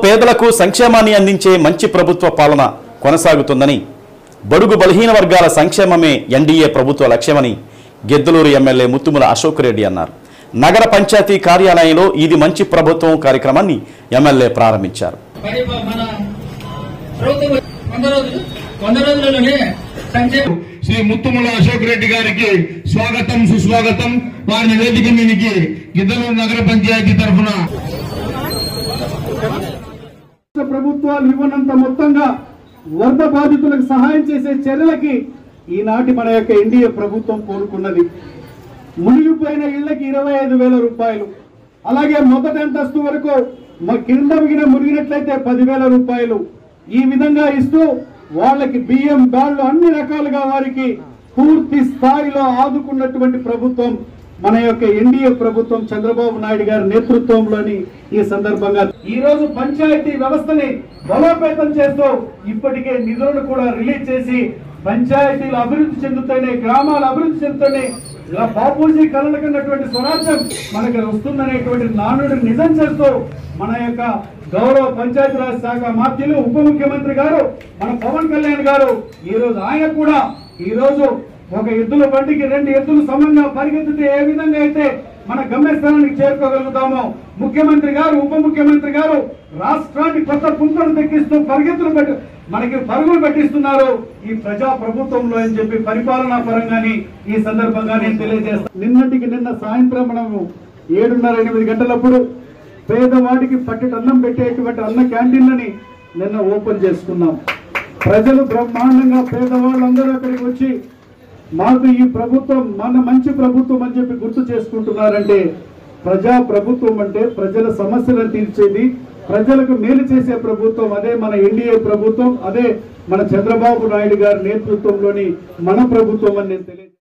పేదలకు సంక్షేమాన్ని అందించే మంచి ప్రభుత్వ పాలన కొనసాగుతుందని, బడుగు బలహీన వర్గాల సంక్షేమమే ఎన్డీఏ ప్రభుత్వ లక్ష్యమని గిద్దలూరు ఎమ్మెల్యే ముత్తుముల అశోక్ రెడ్డి అన్నారు. నగర పంచాయతీ కార్యాలయంలో ఇది మంచి ప్రభుత్వం కార్యక్రమాన్ని ఎమ్మెల్యే ప్రారంభించారు. శ్రీ ముత్తుముల అశోక్ రెడ్డి గారికి స్వాగతం, సుస్వాగతం. వారి వేదిక మీదకి గిద్దలూరు నగర పంచాయతీ తరఫున ప్రభుత్వాలు ఇవ్వనంత మొత్తంగా వరద బాధితులకు సహాయం చేసే చర్యలకి ఈనాటి మన యొక్క ఎన్డీఏ ప్రభుత్వం కోరుకున్నది. మునిగిపోయిన ఇళ్లకి 25,000 రూపాయలు, అలాగే మొదటి అంతస్తు వరకు కింద మునిగినట్లయితే 10,000 రూపాయలు ఈ విధంగా ఇస్తూ వాళ్ళకి బియ్యం, గాళ్ళు అన్ని రకాలుగా వారికి పూర్తి స్థాయిలో ఆదుకున్నటువంటి ప్రభుత్వం మన యొక్క ఎన్డీఏ ప్రభుత్వం, చంద్రబాబు నాయుడు గారి నేతృత్వంలోని ఈ సందర్భంగా ఈ రోజు పంచాయతీ వ్యవస్థని బలోపేతం చేస్తూ ఇప్పటికే నిధులను కూడా రిలీజ్ చేసి పంచాయతీలు అభివృద్ధి చెందుతూనే, గ్రామాలు అభివృద్ధి చెందుతూనే బాపూజీ కలలు కన్నటువంటి స్వరాజ్యం మనకి వస్తుందనేటువంటి నానుడిని నిజం చేస్తూ మన యొక్క గౌరవ పంచాయతీరాజ్ శాఖ మాత్యులు ఉప ముఖ్యమంత్రి గారు మన పవన్ కళ్యాణ్ గారు ఈ రోజు ఆయన కూడా ఈ రోజు ఒక ఎద్దుల బండికి 2 ఎద్దులు సమంగా పరిగెత్తితే ఏ విధంగా అయితే మన గమ్యస్థానానికి చేరుకోగలుగుతామో, ముఖ్యమంత్రి గారు ఉప ముఖ్యమంత్రి గారు రాష్ట్రాన్ని కొత్త పుంతలు తెక్కిస్తూ మనకి పరుగులు పెట్టిస్తున్నారు ఈ ప్రజా ప్రభుత్వంలో అని చెప్పి పరిపాలనా పరంగాని ఈ సందర్భంగా నేను తెలియజేస్తాను. నిన్న సాయంత్రం మనము 7:30-8 గంటలప్పుడు పేదవాడికి పట్టెడు అన్నం పెట్టేటువంటి అన్న క్యాంటీన్లని నిన్న ఓపెన్ చేసుకున్నాం. ప్రజలు బ్రహ్మాండంగా పేదవాళ్ళందరూ అక్కడికి వచ్చి మాకు ఈ ప్రభుత్వం మన మంచి ప్రభుత్వం అని చెప్పి గుర్తు చేసుకుంటున్నారంటే, ప్రజా ప్రభుత్వం అంటే ప్రజల సమస్యలను తీర్చేది, ప్రజలకు మేలు చేసే ప్రభుత్వం. అదే మన ఎన్డీఏ ప్రభుత్వం, అదే మన చంద్రబాబు నాయుడు గారి నేతృత్వంలోని మన ప్రభుత్వం అని నేను తెలియజేస్తాను.